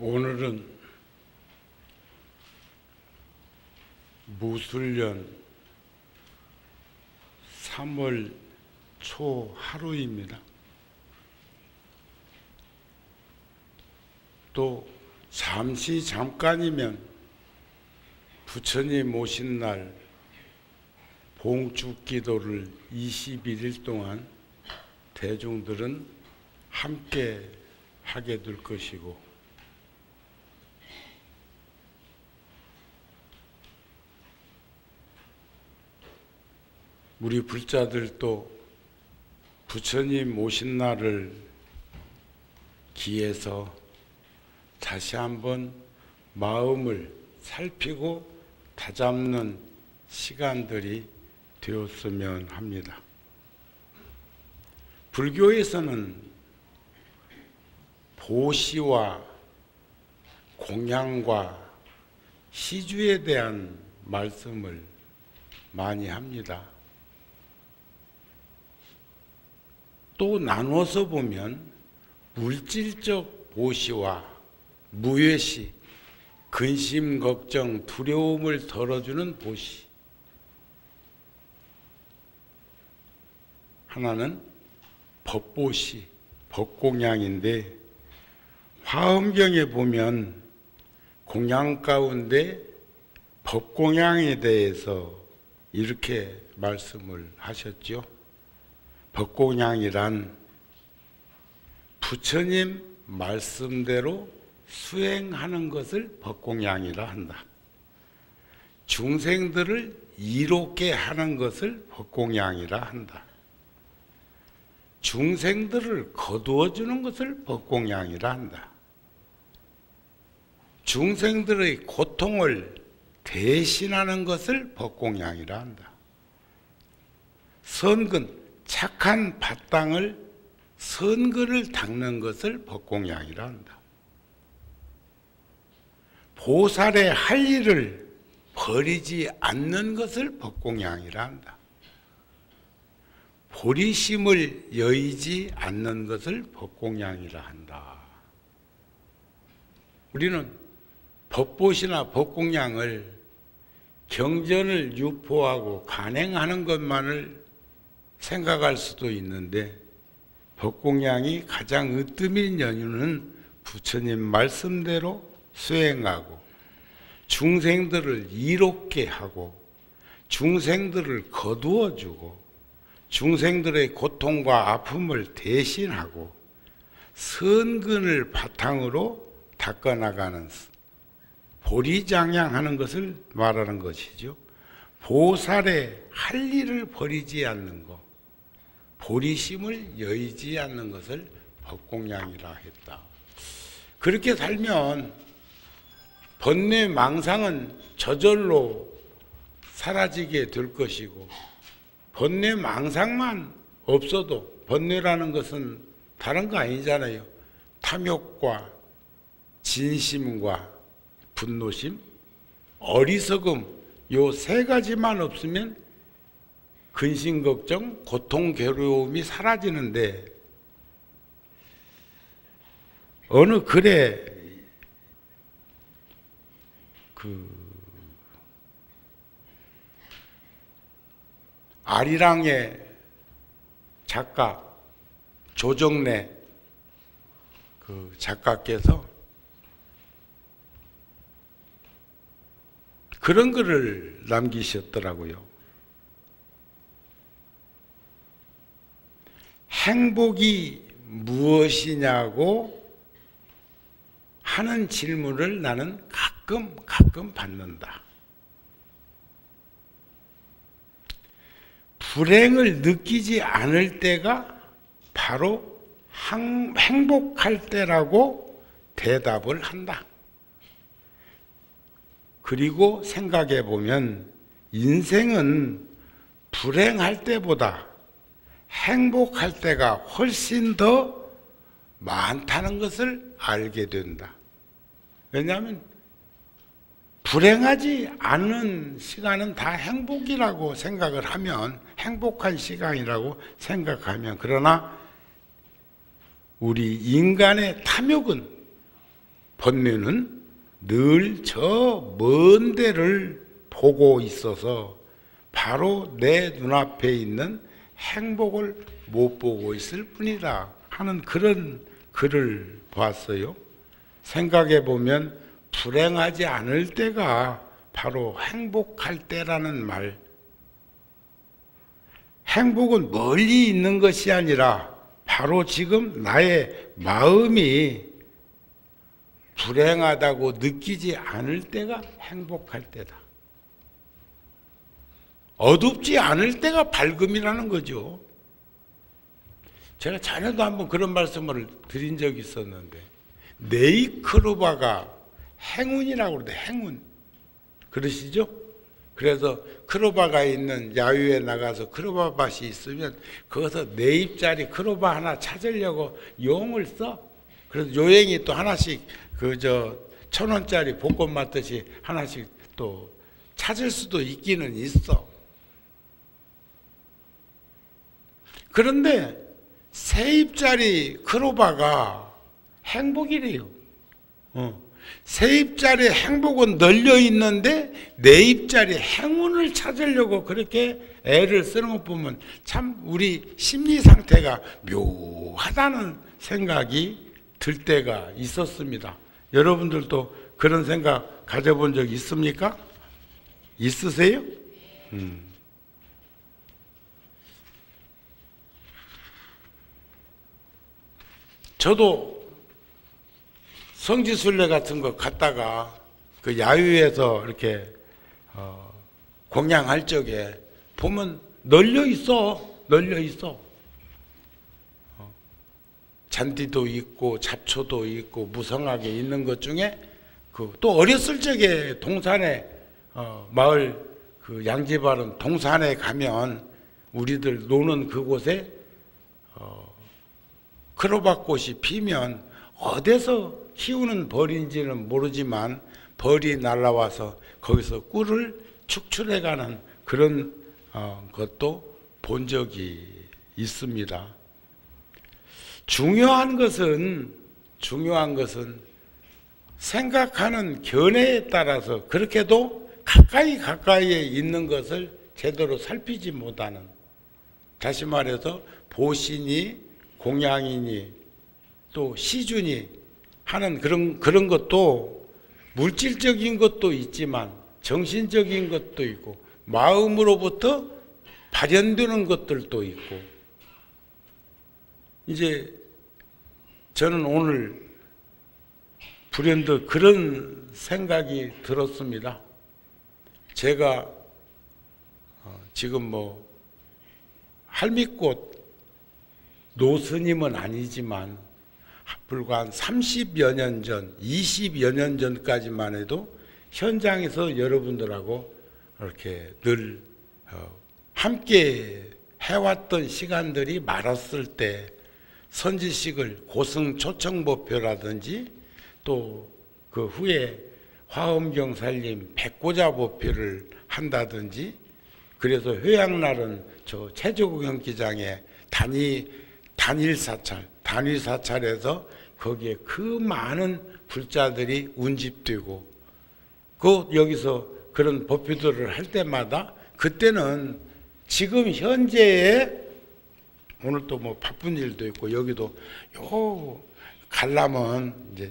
오늘은 무술년 3월 초 하루입니다. 또 잠깐이면 부처님 오신 날 봉축기도를 21일 동안 대중들은 함께 하게 될 것이고, 우리 불자들도 부처님 오신 날을 기해서 다시 한번 마음을 살피고 다잡는 시간들이 되었으면 합니다. 불교에서는 보시와 공양과 시주에 대한 말씀을 많이 합니다. 또 나눠서 보면 물질적 보시와 무외시, 근심, 걱정, 두려움을 덜어주는 보시, 하나는 법보시, 법공양인데, 화엄경에 보면 공양 가운데 법공양에 대해서 이렇게 말씀을 하셨죠. 법공양이란 부처님 말씀대로 수행하는 것을 법공양이라 한다. 중생들을 이롭게 하는 것을 법공양이라 한다. 중생들을 거두어 주는 것을 법공양이라 한다. 중생들의 고통을 대신하는 것을 법공양이라 한다. 선근, 착한 밭땅을 선근을 닦는 것을 법공양이라 한다. 보살의 할 일을 버리지 않는 것을 법공양이라 한다. 보리심을 여의지 않는 것을 법공양이라 한다. 우리는 법보시나 법공양을 경전을 유포하고 간행하는 것만을 생각할 수도 있는데, 법공양이 가장 으뜸인 연유는 부처님 말씀대로 수행하고 중생들을 이롭게 하고 중생들을 거두어 주고 중생들의 고통과 아픔을 대신하고 선근을 바탕으로 닦아나가는 보리장양하는 것을 말하는 것이죠. 보살의 할 일을 버리지 않는 것, 보리심을 여의지 않는 것을 법공양이라 했다. 그렇게 살면 번뇌 망상은 저절로 사라지게 될 것이고, 번뇌 망상만 없어도, 번뇌라는 것은 다른 거 아니잖아요. 탐욕과 진심과 분노심, 어리석음, 요 세 가지만 없으면 근심, 걱정, 고통, 괴로움이 사라지는데, 어느 글에 아리랑의 작가 조정래 작가께서 그런 글을 남기셨더라고요. 행복이 무엇이냐고 하는 질문을 나는 가끔 받는다. 불행을 느끼지 않을 때가 바로 행복할 때라고 대답을 한다. 그리고 생각해 보면 인생은 불행할 때보다 행복할 때가 훨씬 더 많다는 것을 알게 된다. 왜냐하면 불행하지 않은 시간은 다 행복이라고 생각을 하면, 행복한 시간이라고 생각하면, 그러나 우리 인간의 탐욕은 번뇌는 늘 저 먼 데를 보고 있어서 바로 내 눈앞에 있는 행복을 못 보고 있을 뿐이다 하는 그런 글을 보았어요. 생각해 보면 불행하지 않을 때가 바로 행복할 때라는 말. 행복은 멀리 있는 것이 아니라 바로 지금 나의 마음이 불행하다고 느끼지 않을 때가 행복할 때다. 어둡지 않을 때가 밝음이라는 거죠. 제가 전에도 한번 그런 말씀을 드린 적이 있었는데, 네이크로바가 행운이라고 그러는데, 행운. 그러시죠? 그래서 크로바가 있는 야유에 나가서 크로바 밭이 있으면 거기서 내 입자리 크로바 하나 찾으려고 용을 써. 그래서 요행이 또 하나씩 1,000원짜리 복권 맞듯이 하나씩 또 찾을 수도 있기는 있어. 그런데 세 입자리 크로바가 행복이래요. 세 입자리 행복은 널려 있는데 네 입자리 행운을 찾으려고 그렇게 애를 쓰는 것 보면 참 우리 심리 상태가 묘하다는 생각이 들 때가 있었습니다. 여러분들도 그런 생각 가져본 적 있습니까? 있으세요? 저도 성지순례 같은 거 갔다가 그 야유에서 이렇게 공양할 적에 보면 널려 있어. 잔디도 있고 잡초도 있고 무성하게 있는 것 중에 또 어렸을 적에 동산에 마을 그 양지바른 동산에 가면 우리들 노는 그곳에 크로바꽃이 피면 어디서 키우는 벌인지는 모르지만 벌이 날라와서 거기서 꿀을 축출해가는 그런 것도 본 적이 있습니다. 중요한 것은 생각하는 견해에 따라서 그렇게도 가까이에 있는 것을 제대로 살피지 못하는, 다시 말해서 보신이 공양이니 또 시준이 하는 그런 것도 물질적인 것도 있지만 정신적인 것도 있고 마음으로부터 발현되는 것들도 있고, 이제 저는 오늘 불현듯 그런 생각이 들었습니다. 제가 지금 할미꽃 노스님은 아니지만 불과 한 30여 년 전, 20여 년 전까지만 해도 현장에서 여러분들하고 이렇게 늘 함께 해왔던 시간들이 많았을 때 선지식을 고승초청법표라든지 또 그 후에 화엄경 살림 백고자법표를 한다든지, 그래서 회양날은 저 체조경기장에 단위 사찰에서 거기에 그 많은 불자들이 운집되고 여기서 그런 법표들을 할 때마다 그때는 지금 현재의 오늘 또 바쁜 일도 있고 여기도 가려면 이제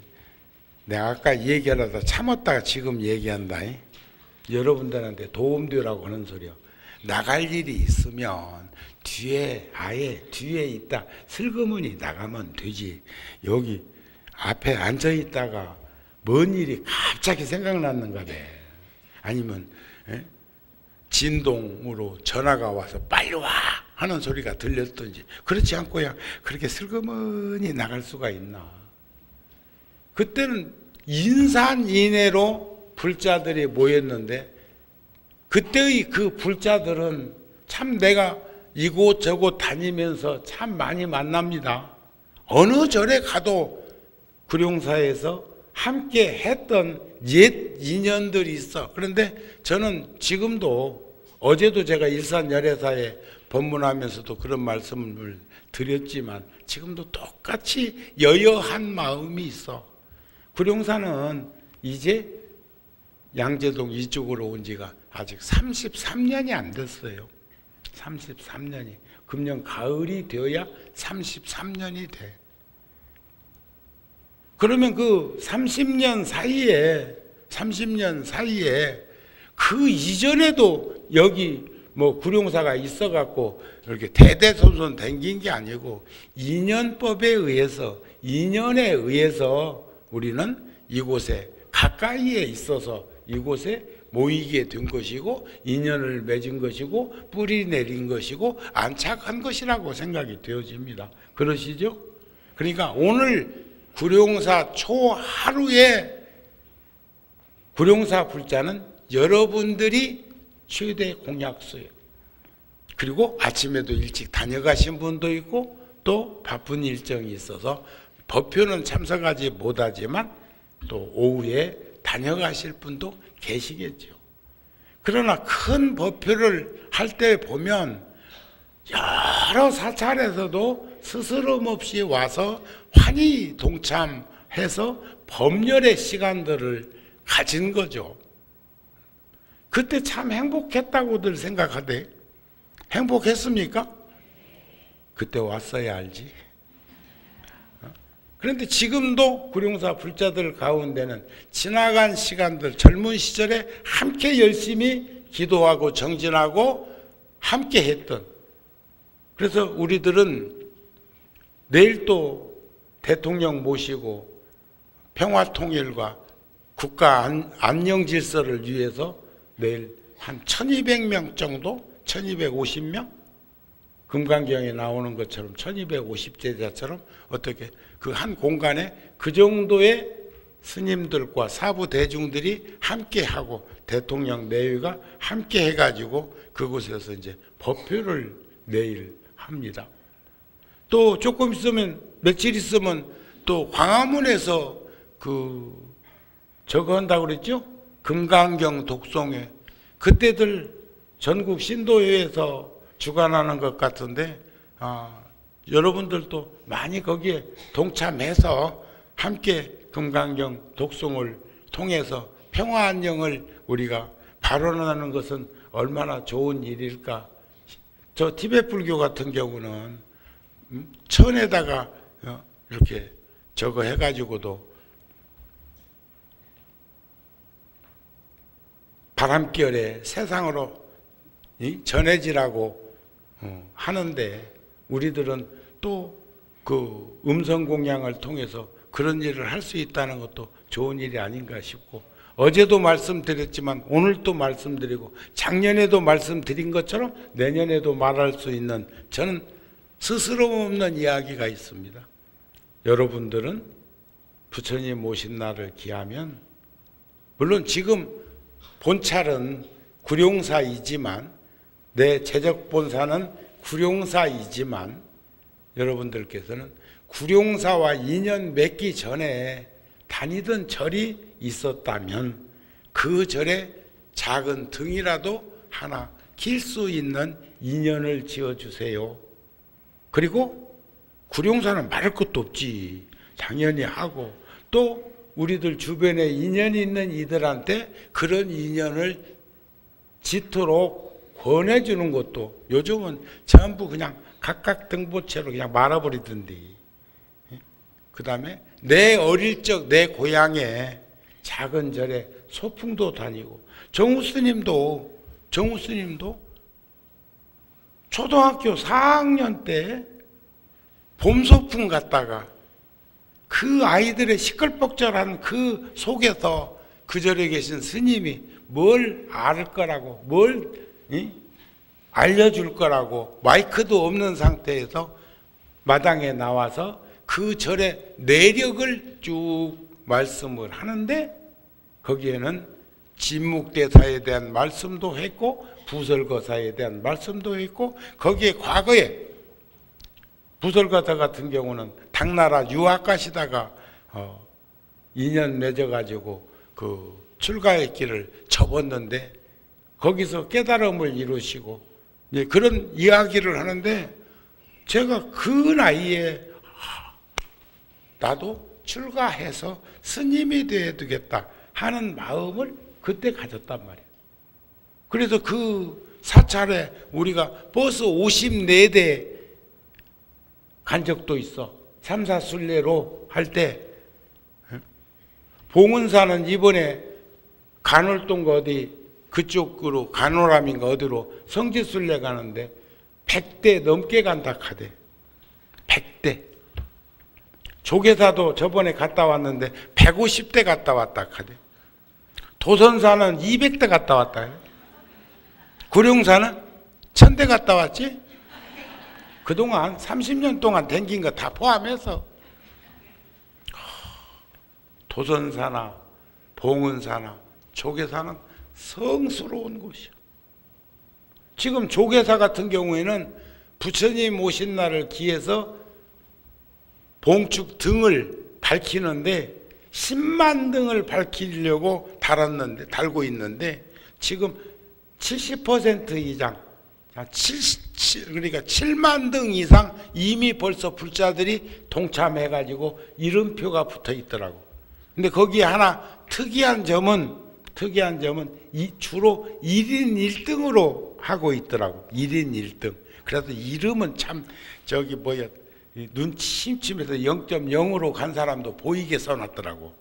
내가 아까 얘기하려다 참았다가 지금 얘기한다. 여러분들한테 도움되라고 하는 소리요. 나갈 일이 있으면 아예 뒤에 있다 슬그머니 나가면 되지. 여기 앞에 앉아 있다가 뭔 일이 갑자기 생각났는가 봐. 아니면 진동으로 전화가 와서 빨리 와 하는 소리가 들렸든지, 그렇지 않고 그냥 그렇게 슬그머니 나갈 수가 있나. 그때는 인산인해로 불자들이 모였는데 그때의 그 불자들은 참 내가 이곳저곳 다니면서 참 많이 만납니다. 어느 절에 가도 구룡사에서 함께 했던 옛 인연들이 있어. 그런데 저는 지금도, 어제도 제가 일산열애사에 법문하면서도 그런 말씀을 드렸지만 지금도 똑같이 여여한 마음이 있어. 구룡사는 이제 양재동 이쪽으로 온 지가 아직 33년이 안 됐어요. 33년이. 금년 가을이 되어야 33년이 돼. 그러면 그 30년 사이에 그 이전에도 여기 뭐 구룡사가 있어갖고 이렇게 대대손손 댕긴 게 아니고 인연법에 의해서, 인연에 의해서 우리는 이곳에 가까이에 있어서 이곳에 모이게 된 것이고 인연을 맺은 것이고 뿌리 내린 것이고 안착한 것이라고 생각이 되어집니다. 그러시죠? 그러니까 오늘 구룡사 초하루에 구룡사 불자는 여러분들이 최대 공약수예요. 그리고 아침에도 일찍 다녀가신 분도 있고 또 바쁜 일정이 있어서 법표는 참석하지 못하지만 또 오후에 다녀가실 분도 계시겠죠. 그러나 큰 법표를 할 때 보면 여러 사찰에서도 스스럼 없이 와서 환히 동참해서 법열의 시간들을 가진 거죠. 그때 참 행복했다고들 생각하대. 행복했습니까? 그때 왔어야 알지. 그런데 지금도 구룡사 불자들 가운데는 지나간 시간들, 젊은 시절에 함께 열심히 기도하고 정진하고 함께 했던, 그래서 우리들은 내일 또 대통령 모시고 평화통일과 국가 안녕 질서를 위해서 내일 한 1200명 정도, 1250명? 금강경에 나오는 것처럼 1250제자처럼 어떻게 그 한 공간에 그 정도의 스님들과 사부 대중들이 함께하고 대통령 내외가 함께 해가지고 그곳에서 이제 법표를 내일 합니다. 또 조금 있으면, 며칠 있으면 또 광화문에서 저거 한다고 그랬죠? 금강경 독송회. 그때들 전국 신도회에서 주관하는 것 같은데 여러분들도 많이 거기에 동참해서 함께 금강경 독송을 통해서 평화 안녕을 우리가 발언하는 것은 얼마나 좋은 일일까. 저 티베트 불교 같은 경우는 천에다가 이렇게 저거 해가지고도 바람결에 세상으로 전해지라고 하는데 우리들은 또 그 음성 공양을 통해서 그런 일을 할 수 있다는 것도 좋은 일이 아닌가 싶고, 어제도 말씀드렸지만 오늘도 말씀드리고 작년에도 말씀드린 것처럼 내년에도 말할 수 있는 저는 스스럼 없는 이야기가 있습니다. 여러분들은 부처님 오신 날을 기하면, 물론 지금 본찰은 구룡사이지만, 내 재적 본사는 구룡사이지만, 여러분들께서는 구룡사와 인연 맺기 전에 다니던 절이 있었다면 그 절에 작은 등이라도 하나 길 수 있는 인연을 지어주세요. 그리고 구룡사는 말할 것도 없지. 당연히 하고, 또 우리들 주변에 인연이 있는 이들한테 그런 인연을 짓도록 권해주는 것도 요즘은 전부 그냥 각각 등보채로 그냥 말아버리던데. 그 다음에 내 어릴 적 내 고향에 작은 절에 소풍도 다니고, 정우스님도 초등학교 4학년 때 봄소풍 갔다가 그 아이들의 시끌벅적한 그 속에서 그 절에 계신 스님이 뭘 알 거라고, 뭘 알려줄 거라고 마이크도 없는 상태에서 마당에 나와서 그 절의 내력을 쭉 말씀을 하는데, 거기에는 진묵대사에 대한 말씀도 했고 부설거사에 대한 말씀도 했고, 거기에 과거에 부설거사 같은 경우는 당나라 유학 가시다가 인연 맺어가지고 그 출가의 길을 접었는데 거기서 깨달음을 이루시고 그런 이야기를 하는데, 제가 그 나이에 나도 출가해서 스님이 되어야 되겠다 하는 마음을 그때 가졌단 말이에요. 그래서 그 사찰에 우리가 버스 54대 간 적도 있어. 삼사순례로 할 때. 봉은사는 이번에 간월동가 어디 그쪽으로 간호람인가 어디로 성지순례 가는데 100대 넘게 간다 하대. 100대. 조계사도 저번에 갔다 왔는데 150대 갔다 왔다 하대. 도선사는 200대 갔다 왔다 하대. 구룡사는 1000대 갔다 왔지? 그동안 30년 동안 댕긴 거 다 포함해서 도선사나 봉은사나 조계사는 성스러운 곳이야. 지금 조계사 같은 경우에는 부처님 오신 날을 기해서 봉축 등을 밝히는데 10만 등을 밝히려고 달고 있는데 지금 70% 이상, 그러니까 7만 등 이상 이미 벌써 불자들이 동참해가지고 이름표가 붙어 있더라고. 근데 거기에 하나 특이한 점은 주로 1인 1등으로 하고 있더라고. 1인 1등. 그래서 이름은 참 눈 침침해서 0.0으로 간 사람도 보이게 써놨더라고.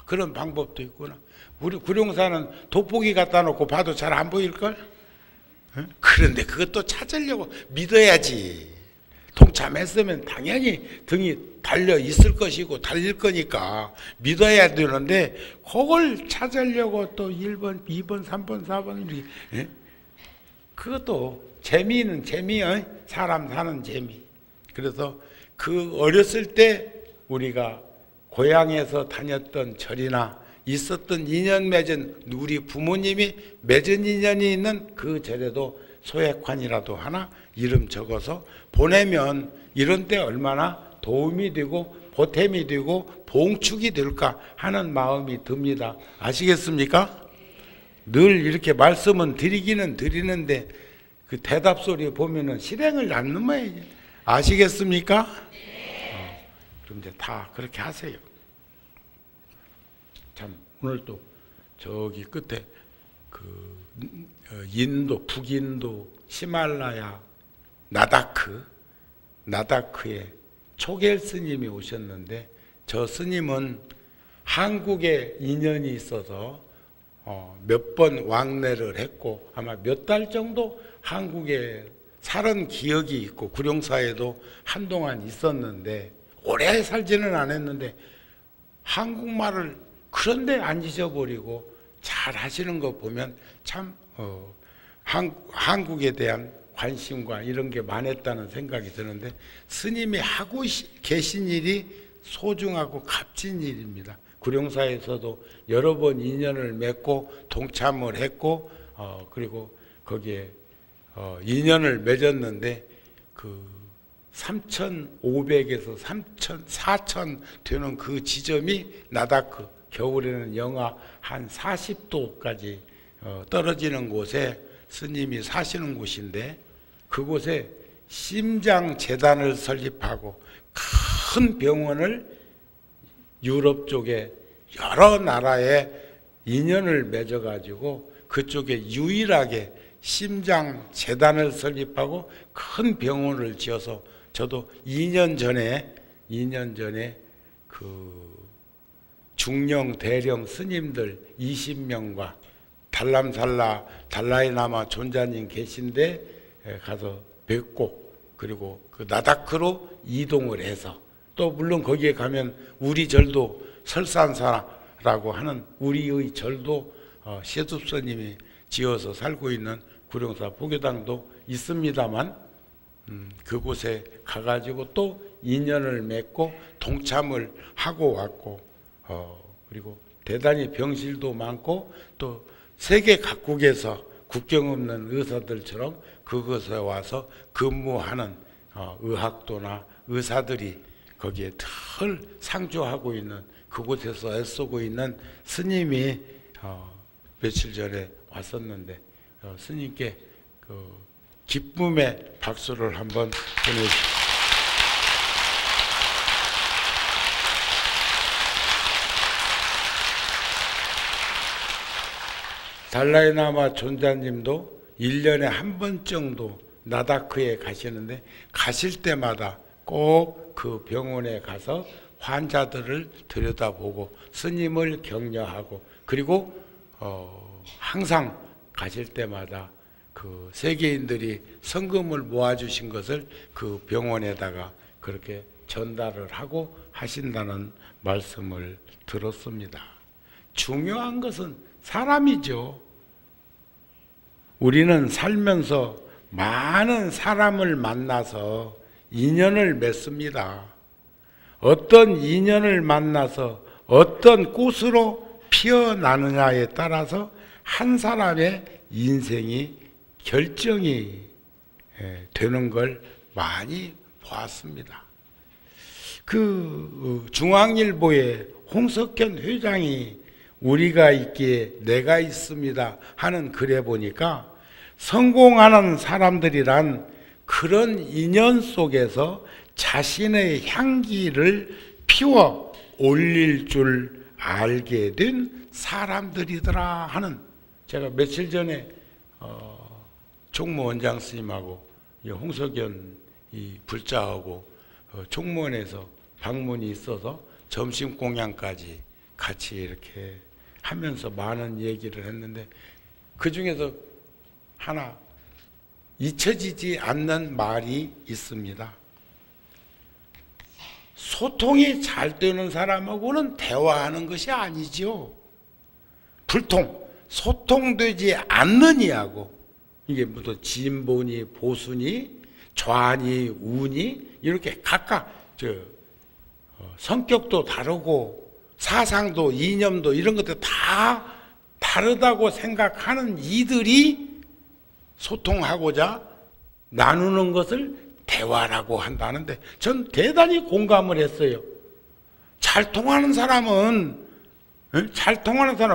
그런 방법도 있구나. 우리 구룡사는 돋보기 갖다 놓고 봐도 잘 안 보일걸? 그런데 그것도 찾으려고 믿어야지. 동참했으면 당연히 등이 달려 있을 것이고 달릴 거니까 믿어야 되는데 그걸 찾으려고 또 1번, 2번, 3번, 4번 이렇게. 그것도 재미는 재미야. 사람 사는 재미. 그래서 그 어렸을 때 우리가 고향에서 다녔던 절이나 있었던 인연 맺은 우리 부모님이 맺은 인연이 있는 그 절에도 소액환이라도 하나 이름 적어서 보내면 이런 때 얼마나 도움이 되고 보탬이 되고 봉축이 될까 하는 마음이 듭니다. 아시겠습니까? 늘 이렇게 말씀은 드리기는 드리는데 그 대답 소리 보면은 실행을 안 넘어야지. 아시겠습니까? 그럼 이제 다 그렇게 하세요. 참 오늘 또 저기 끝에 그 인도, 북인도, 히말라야, 나다크에 초겔 스님이 오셨는데 저 스님은 한국에 인연이 있어서 몇 번 왕래를 했고 아마 몇 달 정도 한국에 살은 기억이 있고 구룡사에도 한동안 있었는데 오래 살지는 않았는데 한국말을 그런데 안 잊어버리고 잘 하시는 거 보면 참 한국에 대한 관심과 이런 게 많았다는 생각이 드는데 스님이 하고 계신 일이 소중하고 값진 일입니다. 구룡사에서도 여러 번 인연을 맺고 동참을 했고 그리고 거기에 인연을 맺었는데 그 3,500에서 3,000, 4,000 되는 그 지점이 나다크, 겨울에는 영하 한 40도까지 떨어지는 곳에 스님이 사시는 곳인데 그곳에 심장재단을 설립하고 큰 병원을 유럽 쪽에 여러 나라에 인연을 맺어가지고 그쪽에 유일하게 심장재단을 설립하고 큰 병원을 지어서 저도 2년 전에 그 중령 대령 스님들 20명과 달람살라 달라이라마 존자님 계신데 가서 뵙고 그리고 그 나다크로 이동을 해서 또 물론 거기에 가면 우리 절도 설산사라고 하는 우리의 절도 시습스님이 지어서 살고 있는 구룡사 포교당도 있습니다만 그곳에 가가지고 또 인연을 맺고 동참을 하고 왔고 그리고 대단히 병실도 많고 또 세계 각국에서 국경 없는 의사들처럼 그곳에 와서 근무하는 의학도나 의사들이 거기에 늘 상주하고 있는 그곳에서 애쓰고 있는 스님이 며칠 전에 왔었는데 스님께 그 기쁨의 박수를 한번 보내주십시오. 달라이라마 존자님도 1년에 한 번 정도 나다크에 가시는데 가실 때마다 꼭 그 병원에 가서 환자들을 들여다보고 스님을 격려하고 그리고 항상 가실 때마다 그 세계인들이 성금을 모아주신 것을 그 병원에다가 그렇게 전달을 하고 하신다는 말씀을 들었습니다. 중요한 것은 사람이죠. 우리는 살면서 많은 사람을 만나서 인연을 맺습니다. 어떤 인연을 만나서 어떤 꽃으로 피어나느냐에 따라서 한 사람의 인생이 결정이 되는 걸 많이 보았습니다. 그 중앙일보의 홍석현 회장이 우리가 있기에 내가 있습니다 하는 글에 보니까 성공하는 사람들이란 그런 인연 속에서 자신의 향기를 피워 올릴 줄 알게 된 사람들이더라 하는, 제가 며칠 전에 총무원장 스님하고 홍석현 이 불자하고 총무원에서 방문이 있어서 점심 공양까지 같이 이렇게 하면서 많은 얘기를 했는데 그 중에서 하나 잊혀지지 않는 말이 있습니다. 소통이 잘 되는 사람하고는 대화하는 것이 아니죠. 불통, 소통되지 않느니하고, 이게 무슨 진보니 보수니 좌니 우니 이렇게 각각 성격도 다르고 사상도 이념도 이런 것들 다 다르다고 생각하는 이들이 소통하고자 나누는 것을 대화라고 한다는데 전 대단히 공감을 했어요. 잘 통하는 사람은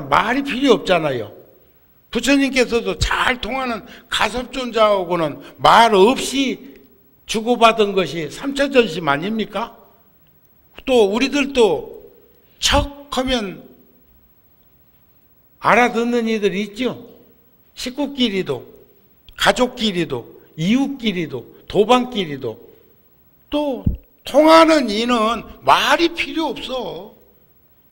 말이 필요 없잖아요. 부처님께서도 잘 통하는 가섭존자하고는 말 없이 주고받은 것이 삼차전심 아닙니까? 또 우리들도 척 하면 알아듣는 이들이 있죠. 식구끼리도 가족끼리도 이웃끼리도 도방끼리도 또 통하는 이는 말이 필요 없어.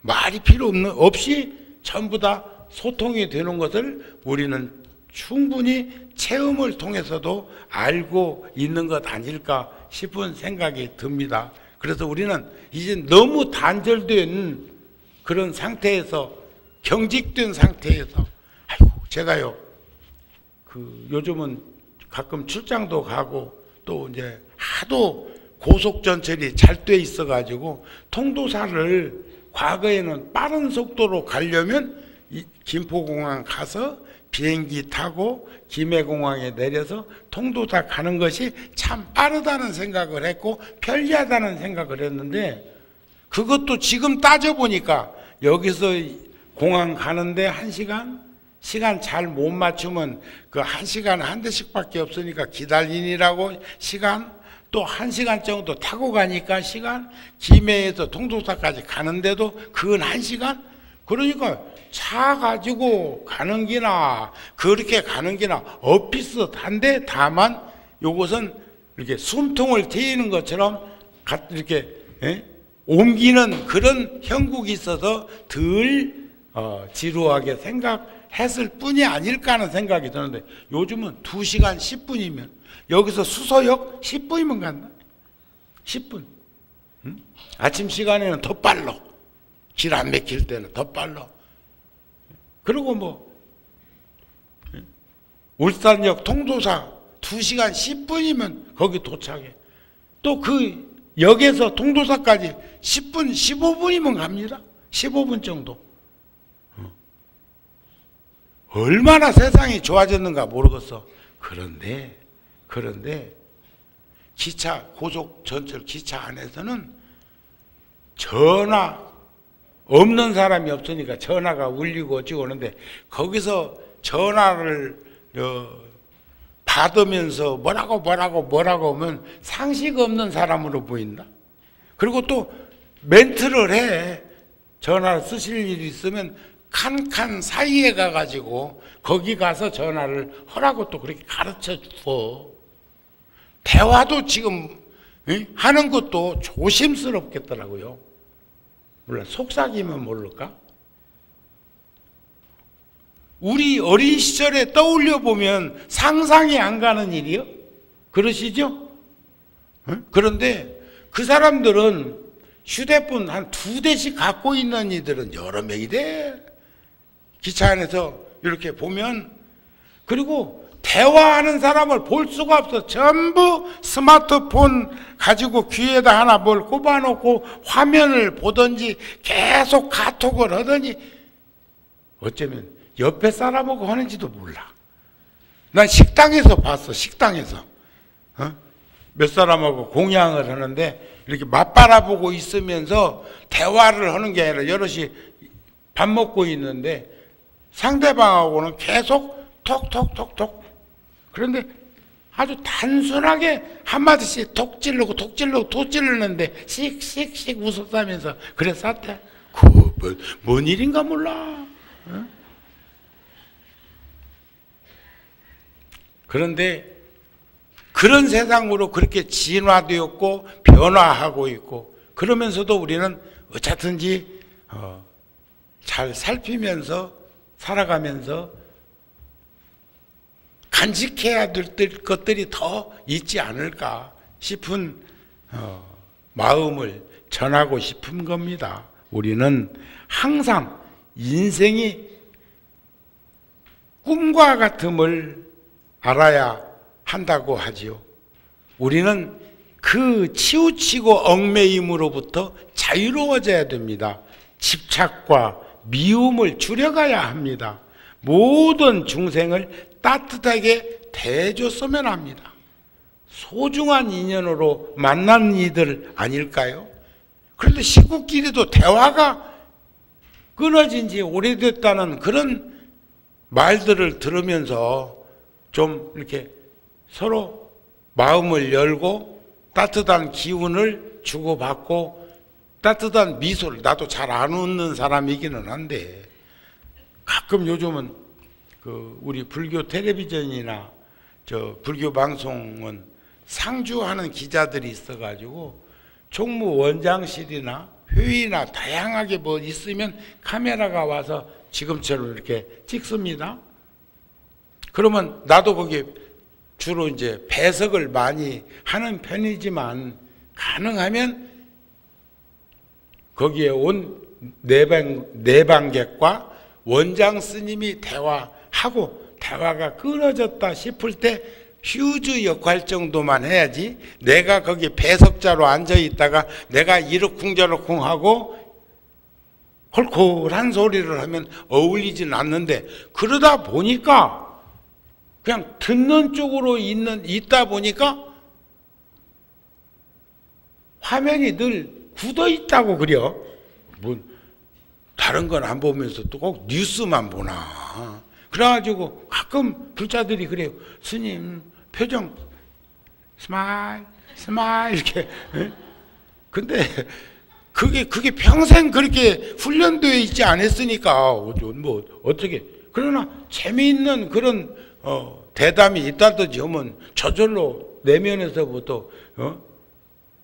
말이 필요 없이 전부 다 소통이 되는 것을 우리는 충분히 체험을 통해서도 알고 있는 것 아닐까 싶은 생각이 듭니다. 그래서 우리는 이제 너무 단절된 그런 상태에서 경직된 상태에서 아이고 제가요 요즘은 가끔 출장도 가고 또 이제 하도 고속전철이 잘 돼 있어 가지고 통도사를 과거에는 빠른 속도로 가려면 김포공항 가서 비행기 타고 김해공항에 내려서 통도사 가는 것이 참 빠르다는 생각을 했고 편리하다는 생각을 했는데 그것도 지금 따져보니까 여기서 공항 가는데 1시간? 시간 잘 못 맞추면 그 1시간에 한 대씩밖에 없으니까 기다리느라고 시간, 또 1시간 정도 타고 가니까 시간, 김해에서 통도사까지 가는데도 그건 1시간? 그러니까 차 가지고 가는 기나 그렇게 가는 기나 엇비슷한데 다만 요것은 이렇게 숨통을 트이는 것처럼 이렇게 옮기는 그런 형국이 있어서 덜 지루하게 생각했을 뿐이 아닐까 하는 생각이 드는데 요즘은 2시간 10분이면 여기서 수서역 10분이면 간다. 10분. 응? 아침 시간에는 더 빨라. 길 안 막힐 때는 더 빨라. 그리고 뭐 울산역 통도사 2시간 10분이면 거기 도착해. 또 그 역에서 통도사까지 10분, 15분이면 갑니다. 15분 정도. 얼마나 세상이 좋아졌는가 모르겠어. 그런데 기차, 고속전철 기차 안에서는 전화 없는 사람이 없으니까 전화가 울리고 어찌고 오는데 거기서 전화를 받으면서 뭐라고 하면 상식 없는 사람으로 보인다. 그리고 또 멘트를 해. 전화를 쓰실 일이 있으면 칸칸 사이에 가가지고 거기 가서 전화를 하라고 또 그렇게 가르쳐 주고, 대화도 지금 하는 것도 조심스럽겠더라고요. 물론 속삭이면 모를까? 우리 어린 시절에 떠올려 보면 상상이 안 가는 일이요. 그러시죠? 그런데 그 사람들은 휴대폰 한 2대씩 갖고 있는 이들은 여러 명이 돼. 기차 안에서 이렇게 보면. 그리고 대화하는 사람을 볼 수가 없어. 전부 스마트폰 가지고 귀에다 하나 뭘 꼽아놓고 화면을 보든지 계속 카톡을 하더니 어쩌면 옆에 사람하고 하는지도 몰라. 난 식당에서 봤어. 식당에서 몇 사람하고 공양을 하는데 이렇게 맞바라보고 있으면서 대화를 하는 게 아니라 여럿이 밥 먹고 있는데 상대방하고는 계속 톡톡톡톡. 그런데 아주 단순하게 한마디씩 톡 찌르고 톡 찌르고 톡 찌르는데 씩씩씩 웃었다면서 그래 쌌대. 뭔 일인가 몰라. 그런데 그런 세상으로 그렇게 진화되었고 변화하고 있고, 그러면서도 우리는 어쨌든지 잘 살피면서 살아가면서 간직해야 될 것들이 더 있지 않을까 싶은 마음을 전하고 싶은 겁니다. 우리는 항상 인생이 꿈과 같음을 알아야 한다고 하지요. 우리는 그 치우치고 얽매임으로부터 자유로워져야 됩니다. 집착과 미움을 줄여가야 합니다. 모든 중생을 따뜻하게 대해줬으면 합니다. 소중한 인연으로 만난 이들 아닐까요? 그런데 식구끼리도 대화가 끊어진 지 오래됐다는 그런 말들을 들으면서 좀 이렇게 서로 마음을 열고 따뜻한 기운을 주고받고 따뜻한 미소를, 나도 잘 안 웃는 사람이기는 한데 가끔 요즘은 우리 불교 텔레비전이나 불교 방송은 상주하는 기자들이 있어가지고 총무 원장실이나 회의나 다양하게 뭐 있으면 카메라가 와서 지금처럼 이렇게 찍습니다. 그러면 나도 거기 주로 이제 배석을 많이 하는 편이지만 가능하면 거기에 온 내방객과 원장 스님이 대화하고 대화가 끊어졌다 싶을 때 휴즈 역할 정도만 해야지, 내가 거기 배석자로 앉아 있다가 내가 이러쿵저러쿵 하고 헐콜한 소리를 하면 어울리진 않는데, 그러다 보니까 그냥 듣는 쪽으로 있다 보니까 화면이 늘 굳어 있다고 그려. 뭐 다른 건 안 보면서 또 꼭 뉴스만 보나. 그래가지고 가끔 불자들이 그래요. 스님 표정 스마일 스마일 이렇게. 근데 그게 평생 그렇게 훈련되어 있지 않았으니까 뭐 어떻게. 그러나 재미있는 그런 대담이 있다든지 하면 저절로 내면에서부터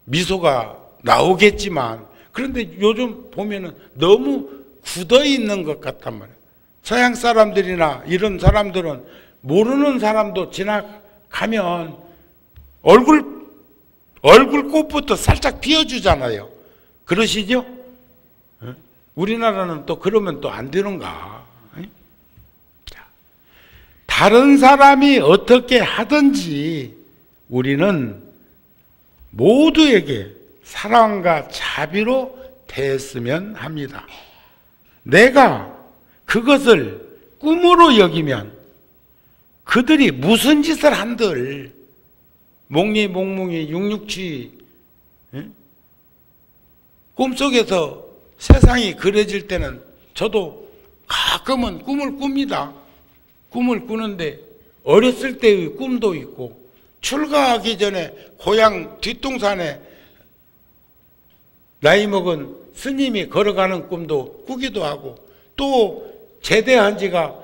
미소가 나오겠지만, 그런데 요즘 보면은 너무 굳어 있는 것 같단 말이에요. 서양 사람들이나 이런 사람들은 모르는 사람도 지나가면 얼굴 꽃부터 살짝 피워주잖아요. 그러시죠? 우리나라는 또 그러면 또 안 되는가? 다른 사람이 어떻게 하든지 우리는 모두에게 사랑과 자비로 대했으면 합니다. 내가 그것을 꿈으로 여기면 그들이 무슨 짓을 한들, 몽리몽뭉이 육육취 꿈속에서 세상이 그려질 때는 저도 가끔은 꿈을 꿉니다. 꿈을 꾸는데 어렸을 때의 꿈도 있고, 출가하기 전에 고향 뒷동산에 나이 먹은 스님이 걸어가는 꿈도 꾸기도 하고, 또 제대한 지가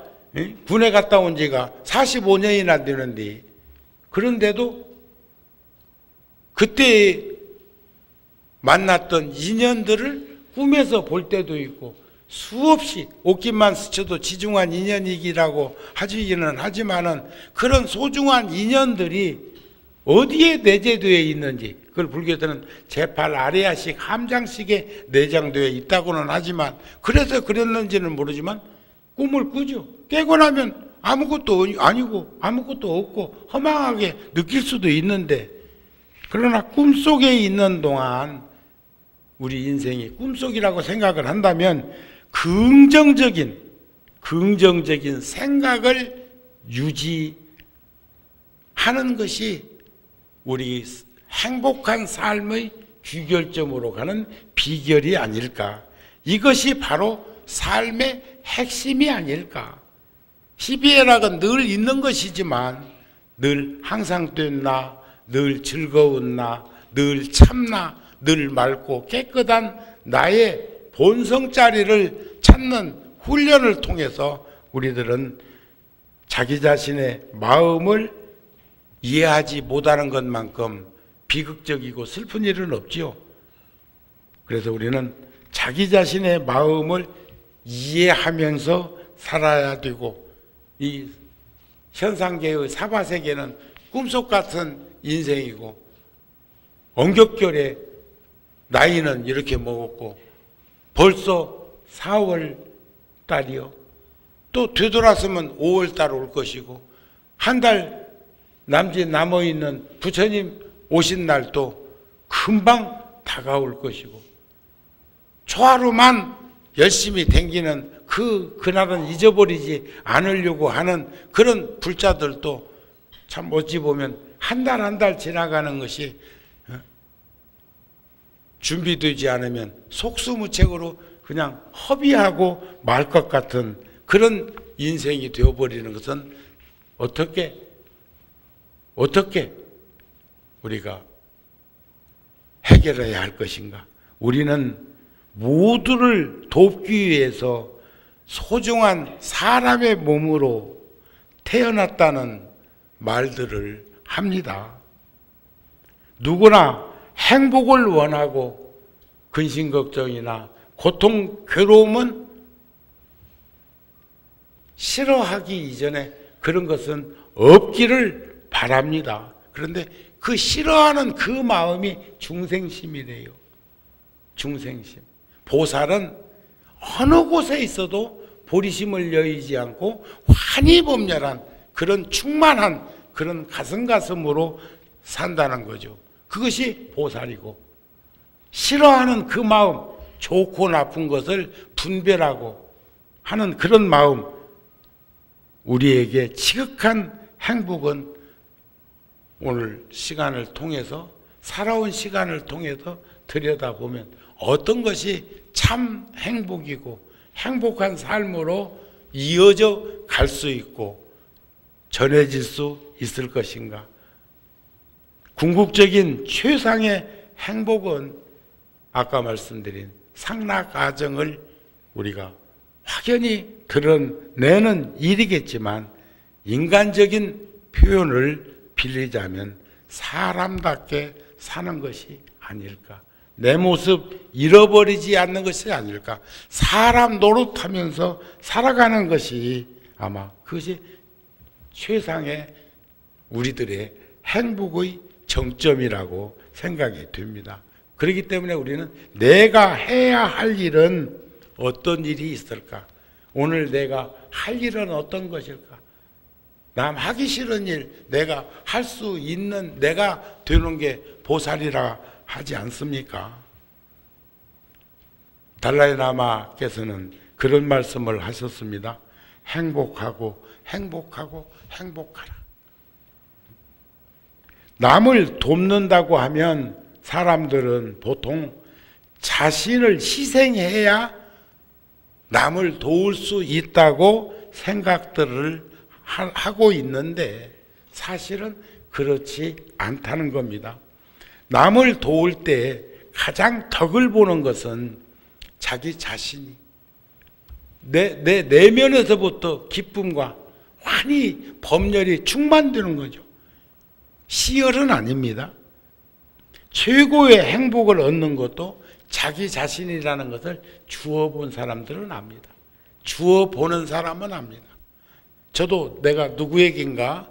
군에 갔다 온 지가 45년이나 되는데 그런데도 그때 만났던 인연들을 꿈에서 볼 때도 있고 수없이 옷깃만 스쳐도 지중한 인연이기라고 하지는 하지만은 그런 소중한 인연들이 어디에 내재되어 있는지 그걸 불교에서는 제8 아레아식 함장식에 내장되어 있다고는 하지만 그래서 그랬는지는 모르지만 꿈을 꾸죠. 깨고 나면 아무것도 아니고 아무것도 없고 허망하게 느낄 수도 있는데 그러나 꿈속에 있는 동안 우리 인생이 꿈속이라고 생각을 한다면 긍정적인 생각을 유지하는 것이 우리 행복한 삶의 귀결점으로 가는 비결이 아닐까. 이것이 바로 삶의 핵심이 아닐까. 희비애락은 늘 있는 것이지만 늘 항상 된 나, 늘 즐거운 나, 늘 참나, 늘 맑고 깨끗한 나의 본성자리를 찾는 훈련을 통해서 우리들은 자기 자신의 마음을 이해하지 못하는 것만큼 비극적이고 슬픈 일은 없지요. 그래서 우리는 자기 자신의 마음을 이해하면서 살아야 되고 이 현상계의 사바세계는 꿈속 같은 인생이고 엄격결에 나이는 이렇게 먹었고 벌써 4월 달이요. 또 되돌았으면 5월 달 올 것이고 한 달 남짓 남아있는 부처님 오신 날도 금방 다가올 것이고 초하루만 열심히 댕기는 그날은 잊어버리지 않으려고 하는 그런 불자들도 참 어찌 보면 한 달 한 달 지나가는 것이 준비되지 않으면 속수무책으로 그냥 허비하고 말 것 같은 그런 인생이 되어버리는 것은 어떻게 우리가 해결해야 할 것인가? 우리는 모두를 돕기 위해서 소중한 사람의 몸으로 태어났다는 말들을 합니다. 누구나 행복을 원하고 근심걱정이나 고통, 괴로움은 싫어하기 이전에 그런 것은 없기를 바랍니다. 그런데 그 싫어하는 그 마음이 중생심이래요. 중생심. 보살은 어느 곳에 있어도 보리심을 여의지 않고 환희범렬한 그런 충만한 그런 가슴으로 산다는 거죠. 그것이 보살이고 싫어하는 그 마음, 좋고 나쁜 것을 분별하고 하는 그런 마음, 우리에게 지극한 행복은 오늘 시간을 통해서 살아온 시간을 통해서 들여다보면 어떤 것이 참 행복이고 행복한 삶으로 이어져 갈 수 있고 전해질 수 있을 것인가. 궁극적인 최상의 행복은 아까 말씀드린 상락아정을 우리가 확연히 드러내는 일이겠지만 인간적인 표현을 빌리자면 사람답게 사는 것이 아닐까. 내 모습 잃어버리지 않는 것이 아닐까. 사람 노릇하면서 살아가는 것이 아마 그것이 최상의 우리들의 행복의 정점이라고 생각이 됩니다. 그렇기 때문에 우리는 내가 해야 할 일은 어떤 일이 있을까? 오늘 내가 할 일은 어떤 것일까? 남 하기 싫은 일, 내가 할 수 있는 내가 되는 게 보살이라 하지 않습니까? 달라이라마께서는 그런 말씀을 하셨습니다. 행복하고 행복하고 행복하라. 남을 돕는다고 하면 사람들은 보통 자신을 희생해야 남을 도울 수 있다고 생각들을 하고 있는데 사실은 그렇지 않다는 겁니다. 남을 도울 때 가장 덕을 보는 것은 자기 자신이 내 내면에서부터 기쁨과 환희, 법열이 충만되는 거죠. 시열은 아닙니다. 최고의 행복을 얻는 것도 자기 자신이라는 것을 주워 본 사람들은 압니다. 주워 보는 사람은 압니다. 저도 내가 누구에겐가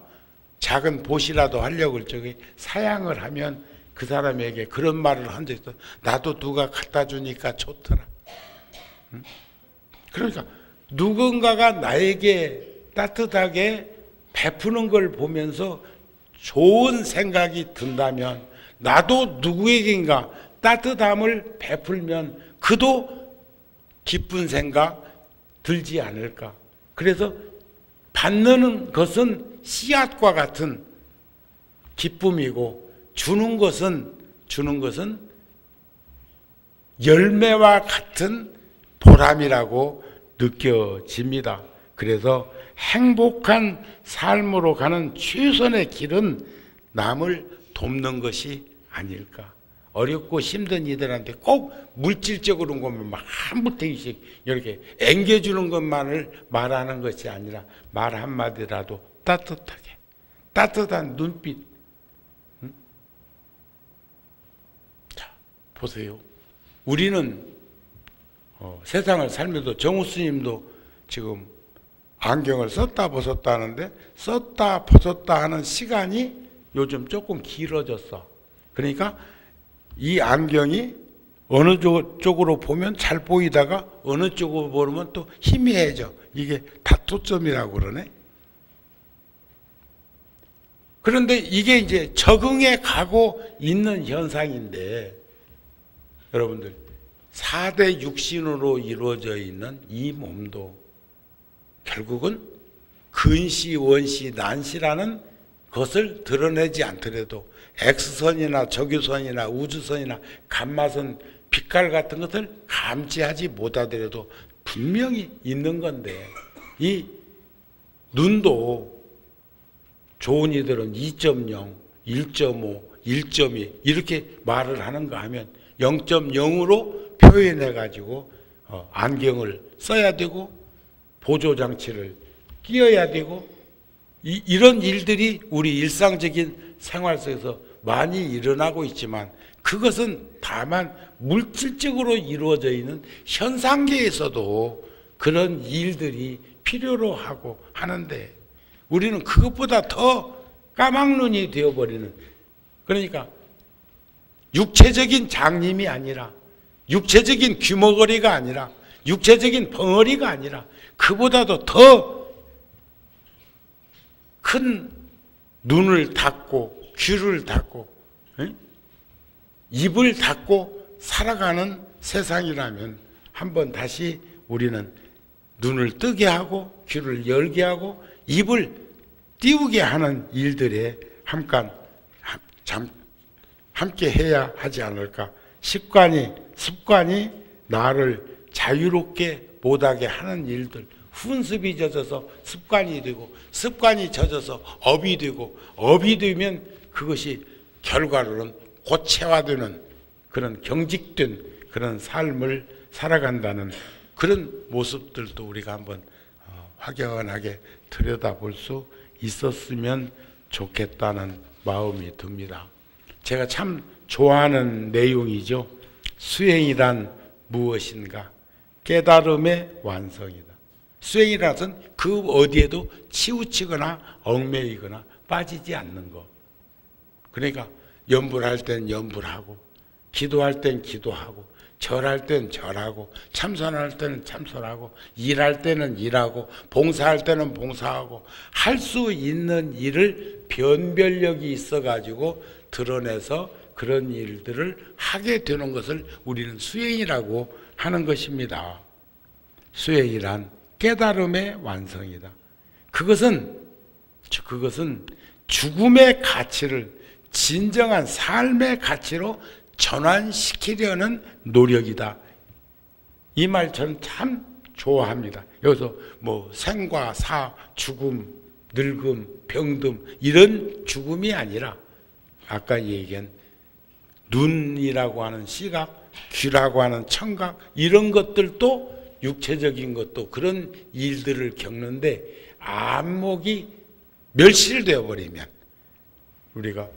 작은 보시라도 하려고 저기 사양을 하면 그 사람에게 그런 말을 한 적이 있어. 나도 누가 갖다 주니까 좋더라. 그러니까 누군가가 나에게 따뜻하게 베푸는 걸 보면서 좋은 생각이 든다면 나도 누구에겐가 따뜻함을 베풀면 그도 기쁜 생각 들지 않을까. 그래서 받는 것은 씨앗과 같은 기쁨이고 주는 것은 열매와 같은 보람이라고 느껴집니다. 그래서 행복한 삶으로 가는 최선의 길은 남을 돕는 것이 아닐까. 어렵고 힘든 이들한테 꼭 물질적으로 것만 막 한 부탱이씩 이렇게 앵겨주는 것만을 말하는 것이 아니라 말 한마디라도 따뜻하게, 따뜻한 눈빛. 자, 보세요. 우리는 세상을 살면서 정우 스님도 지금 안경을 썼다 벗었다 하는데 썼다 벗었다 하는 시간이 요즘 조금 길어졌어. 그러니까 이 안경이 어느 쪽으로 보면 잘 보이다가 어느 쪽으로 보면 또 희미해져. 이게 다초점이라고 그러네. 그런데 이게 이제 적응해 가고 있는 현상인데 여러분들 4대 육신으로 이루어져 있는 이 몸도 결국은 근시, 원시, 난시라는 것을 드러내지 않더라도 X선이나 적유선이나 우주선이나 감마선, 빛깔 같은 것을 감지하지 못하더라도 분명히 있는 건데 이 눈도 좋은 이들은 2.0, 1.5, 1.2 이렇게 말을 하는가 하면 0.0으로 표현해 가지고 안경을 써야 되고 보조장치를 끼워야 되고 이런 일들이 우리 일상적인 생활 속에서 많이 일어나고 있지만 그것은 다만 물질적으로 이루어져 있는 현상계에서도 그런 일들이 필요로 하고 하는데 우리는 그것보다 더 까막눈이 되어버리는, 그러니까 육체적인 장님이 아니라 육체적인 귀머거리가 아니라 육체적인 벙어리가 아니라 그보다도 더 큰 눈을 닫고 귀를 닫고 입을 닫고 살아가는 세상이라면 한번 다시 우리는 눈을 뜨게 하고 귀를 열게 하고 입을 띄우게 하는 일들에 함께 해야 하지 않을까. 습관이 나를 자유롭게 못하게 하는 일들, 훈습이 젖어서 습관이 되고 습관이 젖어서 업이 되고 업이 되면 그것이 결과로는 고체화되는 그런 경직된 그런 삶을 살아간다는 그런 모습들도 우리가 한번 확연하게 들여다볼 수 있었으면 좋겠다는 마음이 듭니다. 제가 참 좋아하는 내용이죠. 수행이란 무엇인가? 깨달음의 완성이다. 수행이라는 것은 그 어디에도 치우치거나 얽매이거나 빠지지 않는 것. 그러니까 염불할 땐 염불하고 기도할 땐 기도하고 절할 땐 절하고 참선할 때는 참선하고 일할 때는 일하고 봉사할 때는 봉사하고 할 수 있는 일을 변별력이 있어 가지고 드러내서 그런 일들을 하게 되는 것을 우리는 수행이라고 하는 것입니다. 수행이란 깨달음의 완성이다. 그것은 죽음의 가치를 진정한 삶의 가치로 전환시키려는 노력이다. 이 말 저는 참 좋아합니다. 여기서 뭐 생과 사, 죽음, 늙음, 병듦 이런 죽음이 아니라 아까 얘기한 눈이라고 하는 시각, 귀라고 하는 청각 이런 것들도 육체적인 것도 그런 일들을 겪는데 안목이 멸실되어 버리면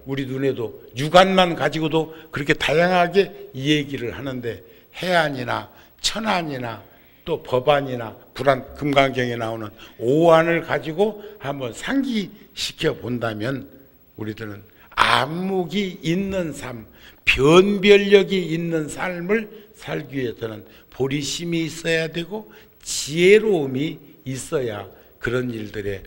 우리 눈에도 육안만 가지고도 그렇게 다양하게 이 얘기를 하는데 해안이나 천안이나 또 법안이나 불안 금강경에 나오는 오안을 가지고 한번 상기시켜 본다면 우리들은 안목이 있는 삶, 변별력이 있는 삶을 살기 위해서는 보리심이 있어야 되고 지혜로움이 있어야 그런 일들에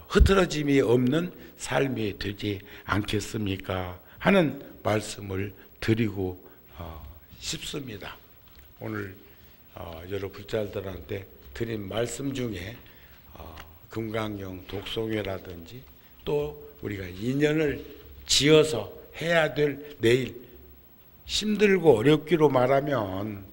흐트러짐이 없는 삶이 되지 않겠습니까? 하는 말씀을 드리고 싶습니다. 오늘 여러 불자들한테 드린 말씀 중에 금강경 독송회라든지 또 우리가 인연을 지어서 해야 될 내일 힘들고 어렵기로 말하면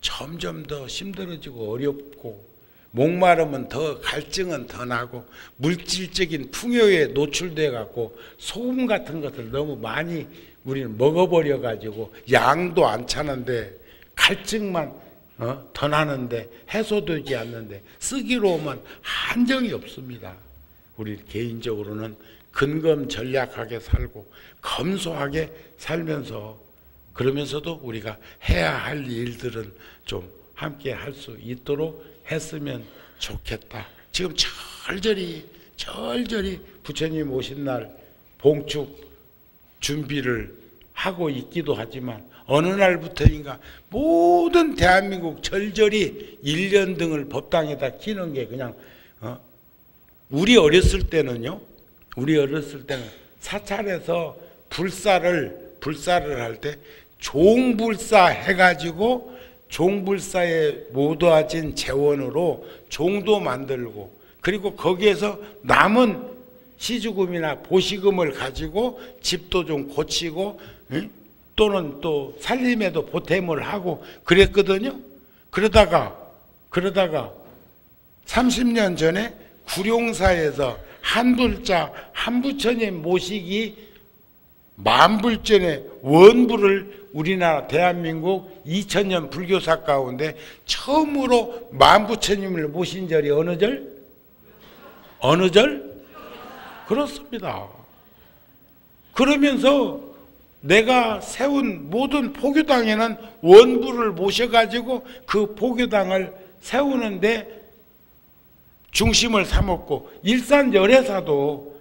점점 더 힘들어지고 어렵고 목마르면 더 갈증은 더 나고 물질적인 풍요에 노출돼 갖고 소금 같은 것을 너무 많이 우리는 먹어버려 가지고 양도 안 차는데 갈증만 더 나는데 해소되지 않는데 쓰기로 오면 한정이 없습니다. 우리 개인적으로는 근검전략하게 살고 검소하게 살면서 그러면서도 우리가 해야 할 일들은 좀 함께 할 수 있도록 했으면 좋겠다. 지금 절절히 부처님 오신 날 봉축 준비를 하고 있기도 하지만 어느 날부터인가 모든 대한민국 절절히 1년 등을 법당에다 끼는 게 그냥 우리 어렸을 때는 사찰에서 불사를 할 때 종불사 해가지고 종불사에 모두아진 재원으로 종도 만들고 그리고 거기에서 남은 시주금이나 보시금을 가지고 집도 좀 고치고 또는 또 살림에도 보탬을 하고 그랬거든요. 그러다가 30년 전에 구룡사에서 한불자 한부처님 모시기 만불전에 원부를 우리나라 대한민국 2000년 불교사 가운데 처음으로 만부처님을 모신 절이 어느 절? 어느 절? 그렇습니다. 그러면서 내가 세운 모든 포교당에는 원부를 모셔가지고 그 포교당을 세우는데 중심을 삼았고 일산열애사도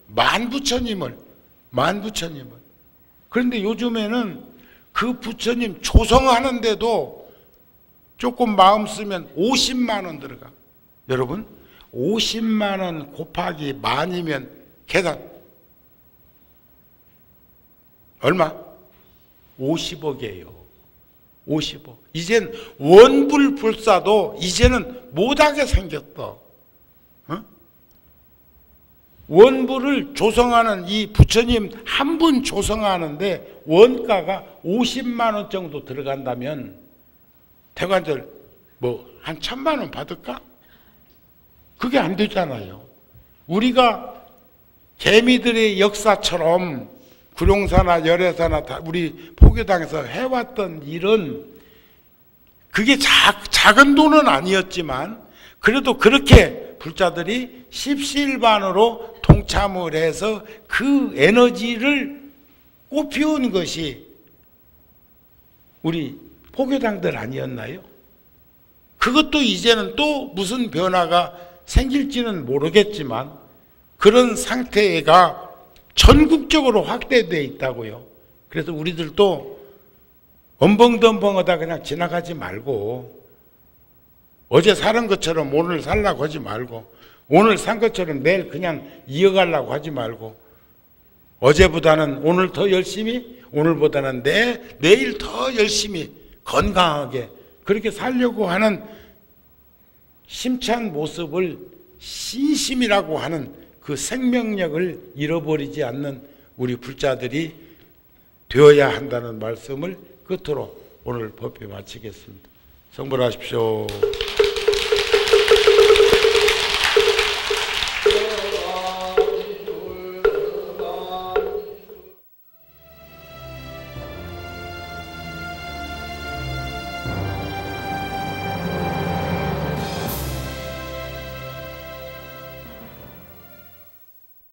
만부처님을 그런데 요즘에는 그 부처님 조성하는데도 조금 마음 쓰면 50만 원 들어가. 여러분 50만 원 곱하기 만이면 계산 얼마? 50억이에요. 50억. 이젠 원불불사도 이제는 못하게 생겼다. 원부를 조성하는 이 부처님 한 분 조성하는데 원가가 50만 원 정도 들어간다면 대관절 한 1000만 원 받을까? 그게 안 되잖아요. 우리가 개미들의 역사처럼 구룡사나 열애사나 다 우리 포교당에서 해왔던 일은 그게 작은 돈은 아니었지만 그래도 그렇게 불자들이 십시일반으로 동참을 해서 그 에너지를 꽃피운 것이 우리 포교당들 아니었나요? 그것도 이제는 또 무슨 변화가 생길지는 모르겠지만 그런 상태가 전국적으로 확대되어 있다고요. 그래서 우리들도 엄벙덤벙하다 그냥 지나가지 말고 어제 살은 것처럼 오늘 살라고 하지 말고 오늘 산 것처럼 내일 그냥 이어가려고 하지 말고 어제보다는 오늘 더 열심히 오늘보다는 내일 더 열심히 건강하게 그렇게 살려고 하는 심찬 모습을 신심이라고 하는 그 생명력을 잃어버리지 않는 우리 불자들이 되어야 한다는 말씀을 끝으로 오늘 법회 마치겠습니다. 성불하십시오.